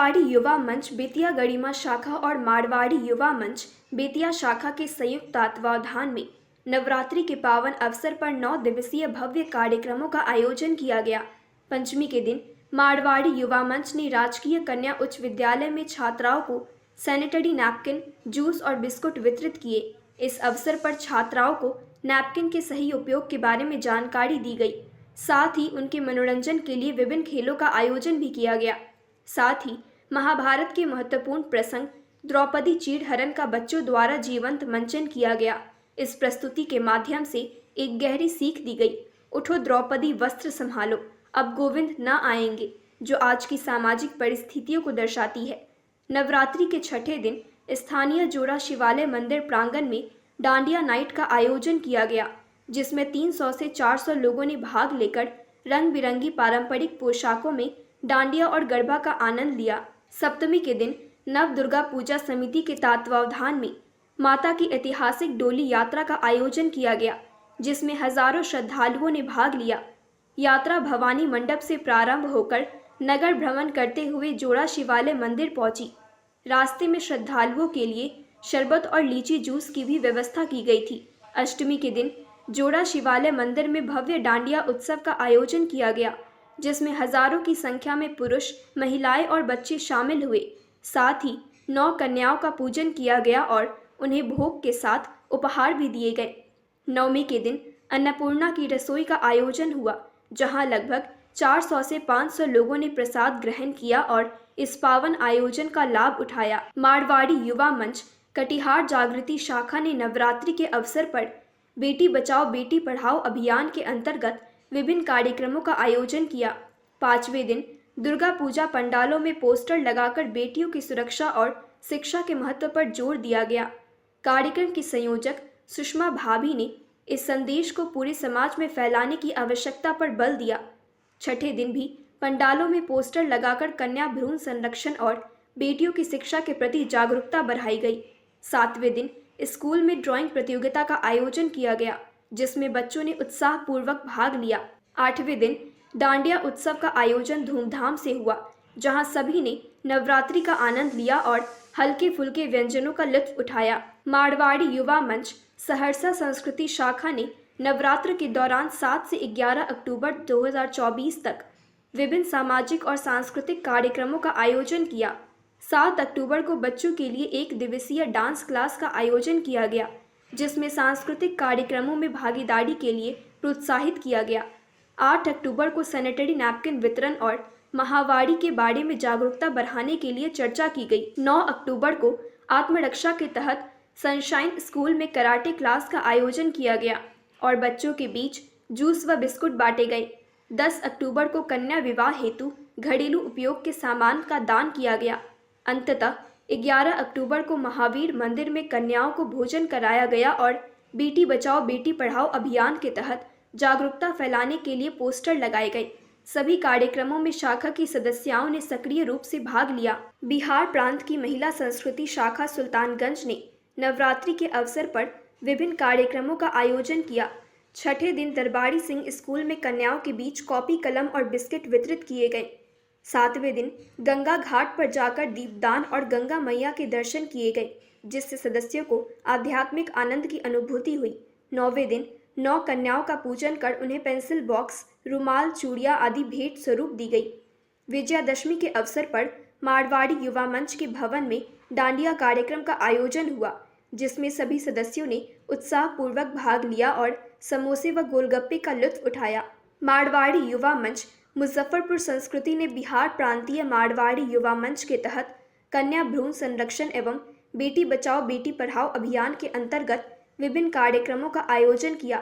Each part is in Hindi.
मारवाड़ी युवा मंच बेतिया गड़ीमा शाखा और मारवाड़ी युवा मंच बेतिया शाखा के संयुक्त तत्वावधान में नवरात्रि के पावन अवसर पर 9 दिवसीय भव्य कार्यक्रमों का आयोजन किया गया। पंचमी के दिन मारवाड़ी युवा मंच ने राजकीय कन्या उच्च विद्यालय में छात्राओं को सैनिटरी नैपकिन, जूस और बिस्कुट वितरित किए। इस अवसर पर छात्राओं को नैपकिन के सही उपयोग के बारे में जानकारी दी गई। साथ ही उनके मनोरंजन के लिए विभिन्न खेलों का आयोजन भी किया गया। साथ ही महाभारत के महत्वपूर्ण प्रसंग द्रौपदी चीड़हरण का बच्चों द्वारा जीवंत मंचन किया गया। इस प्रस्तुति के माध्यम से एक गहरी सीख दी गई। उठो द्रौपदी वस्त्र संभालो, अब गोविंद न आएंगे, जो आज की सामाजिक परिस्थितियों को दर्शाती है। नवरात्रि के छठे दिन स्थानीय जोड़ा शिवालय मंदिर प्रांगण में डांडिया नाइट का आयोजन किया गया, जिसमें 300 से 400 लोगों ने भाग लेकर रंग बिरंगी पारंपरिक पोशाकों में डांडिया और गरबा का आनंद लिया। सप्तमी के दिन नव दुर्गा पूजा समिति के तत्वावधान में माता की ऐतिहासिक डोली यात्रा का आयोजन किया गया, जिसमें हजारों श्रद्धालुओं ने भाग लिया। यात्रा भवानी मंडप से प्रारंभ होकर नगर भ्रमण करते हुए जोड़ा शिवालय मंदिर पहुंची। रास्ते में श्रद्धालुओं के लिए शरबत और लीची जूस की भी व्यवस्था की गई थी। अष्टमी के दिन जोड़ा शिवालय मंदिर में भव्य डांडिया उत्सव का आयोजन किया गया, जिसमें हजारों की संख्या में पुरुष, महिलाएं और बच्चे शामिल हुए। साथ ही 9 कन्याओं का पूजन किया गया और उन्हें भोग के साथ उपहार भी दिए गए। नवमी के दिन अन्नपूर्णा की रसोई का आयोजन हुआ, जहां लगभग 400 से 500 लोगों ने प्रसाद ग्रहण किया और इस पावन आयोजन का लाभ उठाया। मारवाड़ी युवा मंच कटिहार जागृति शाखा ने नवरात्रि के अवसर पर बेटी बचाओ बेटी पढ़ाओ अभियान के अंतर्गत विभिन्न कार्यक्रमों का आयोजन किया। 5वें दिन दुर्गा पूजा पंडालों में पोस्टर लगाकर बेटियों की सुरक्षा और शिक्षा के महत्व पर जोर दिया गया। कार्यक्रम की संयोजक सुषमा भाभी ने इस संदेश को पूरे समाज में फैलाने की आवश्यकता पर बल दिया। छठे दिन भी पंडालों में पोस्टर लगाकर कन्या भ्रूण संरक्षण और बेटियों की शिक्षा के प्रति जागरूकता बढ़ाई गई। 7वें दिन स्कूल में ड्राइंग प्रतियोगिता का आयोजन किया गया, जिसमें बच्चों ने उत्साहपूर्वक भाग लिया। 8वें दिन डांडिया उत्सव का आयोजन धूमधाम से हुआ, जहां सभी ने नवरात्रि का आनंद लिया और हल्के फुल्के व्यंजनों का लुत्फ उठाया। मारवाड़ी युवा मंच सहरसा संस्कृति शाखा ने नवरात्र के दौरान 7 से 11 अक्टूबर 2024 तक विभिन्न सामाजिक और सांस्कृतिक कार्यक्रमों का आयोजन किया। 7 अक्टूबर को बच्चों के लिए 1 दिवसीय डांस क्लास का आयोजन किया गया, जिसमें सांस्कृतिक कार्यक्रमों में भागीदारी के लिए प्रोत्साहित किया गया। 8 अक्टूबर को सैनिटरी नैपकिन वितरण और महावारी के बारे में जागरूकता बढ़ाने के लिए चर्चा की गई। 9 अक्टूबर को आत्मरक्षा के तहत सनशाइन स्कूल में कराटे क्लास का आयोजन किया गया और बच्चों के बीच जूस व बिस्कुट बांटे गए। 10 अक्टूबर को कन्या विवाह हेतु घरेलू उपयोग के सामान का दान किया गया। अंततः 11 अक्टूबर को महावीर मंदिर में कन्याओं को भोजन कराया गया और बेटी बचाओ बेटी पढ़ाओ अभियान के तहत जागरूकता फैलाने के लिए पोस्टर लगाए गए। सभी कार्यक्रमों में शाखा की सदस्याओं ने सक्रिय रूप से भाग लिया। बिहार प्रांत की महिला संस्कृति शाखा सुल्तानगंज ने नवरात्रि के अवसर पर विभिन्न कार्यक्रमों का आयोजन किया। छठे दिन दरबारी सिंह स्कूल में कन्याओं के बीच कॉपी कलम और बिस्किट वितरित किए गए। 7वें दिन गंगा घाट पर जाकर दीपदान और गंगा मैया के दर्शन किए गए, जिससे सदस्यों को आध्यात्मिक आनंद की अनुभूति हुई। 9वें दिन 9 कन्याओं का पूजन कर उन्हें पेंसिल बॉक्स, रुमाल, चूड़ियाँ आदि भेंट स्वरूप दी गई। विजयादशमी के अवसर पर मारवाड़ी युवा मंच के भवन में डांडिया कार्यक्रम का आयोजन हुआ, जिसमें सभी सदस्यों ने उत्साहपूर्वक भाग लिया और समोसे व गोलगप्पे का लुत्फ उठाया। मारवाड़ी युवा मंच मुजफ्फरपुर संस्कृति ने बिहार प्रांतीय मारवाड़ी युवा मंच के तहत कन्या भ्रूण संरक्षण एवं बेटी बचाओ बेटी पढ़ाओ अभियान के अंतर्गत विभिन्न कार्यक्रमों का आयोजन किया।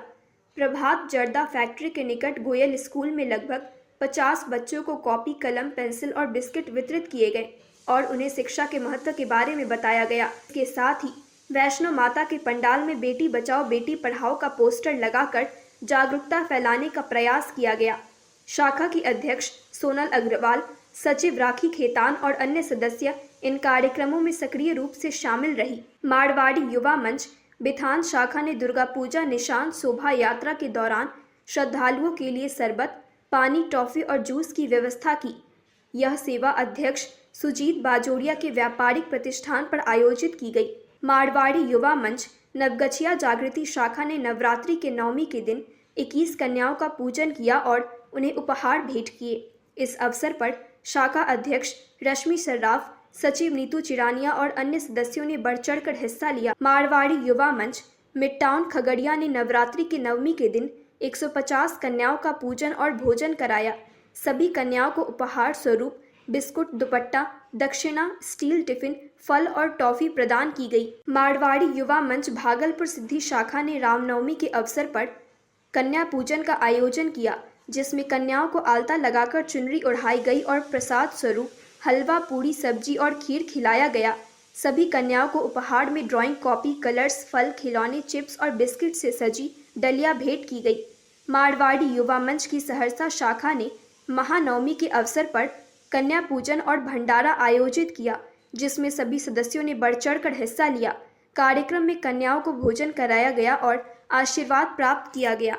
प्रभात जर्दा फैक्ट्री के निकट गोयल स्कूल में लगभग 50 बच्चों को कॉपी, कलम, पेंसिल और बिस्किट वितरित किए गए और उन्हें शिक्षा के महत्व के बारे में बताया गया। इसके साथ ही वैष्णो माता के पंडाल में बेटी बचाओ बेटी पढ़ाओ का पोस्टर लगाकर जागरूकता फैलाने का प्रयास किया गया। शाखा की अध्यक्ष सोनल अग्रवाल, सचिव राखी खेतान और अन्य सदस्य इन कार्यक्रमों में सक्रिय रूप से शामिल रही। मारवाड़ी युवा मंच बिथान शाखा ने दुर्गा पूजा निशान शोभा यात्रा के दौरान श्रद्धालुओं के लिए शरबत, पानी, टॉफी और जूस की व्यवस्था की। यह सेवा अध्यक्ष सुजीत बाजोरिया के व्यापारिक प्रतिष्ठान पर आयोजित की गई। मारवाड़ी युवा मंच नवगछिया जागृति शाखा ने नवरात्रि के नवमी के दिन 21 कन्याओं का पूजन किया और उन्हें उपहार भेंट किए। इस अवसर पर शाखा अध्यक्ष रश्मि सर्राफ, सचिव नीतू चिरानिया और अन्य सदस्यों ने बढ़ चढ़कर हिस्सा लिया। मारवाड़ी युवा मंच मिड टाउन खगड़िया ने नवरात्रि के नवमी के दिन 150 कन्याओं का पूजन और भोजन कराया। सभी कन्याओं को उपहार स्वरूप बिस्कुट, दुपट्टा, दक्षिणा, स्टील टिफिन, फल और टॉफी प्रदान की गई। मारवाड़ी युवा मंच भागलपुर सिद्धि शाखा ने रामनवमी के अवसर पर कन्या पूजन का आयोजन किया, जिसमें कन्याओं को आलता लगाकर चुनरी ओढ़ाई गई और प्रसाद स्वरूप हलवा, पूरी, सब्जी और खीर खिलाया गया। सभी कन्याओं को उपहार में ड्राइंग कॉपी, कलर्स, फल, खिलौने, चिप्स और बिस्किट से सजी डलिया भेंट की गई। मारवाड़ी युवा मंच की सहरसा शाखा ने महानवमी के अवसर पर कन्या पूजन और भंडारा आयोजित किया, जिसमें सभी सदस्यों ने बढ़ चढ़कर हिस्सा लिया। कार्यक्रम में कन्याओं को भोजन कराया गया और आशीर्वाद प्राप्त किया गया।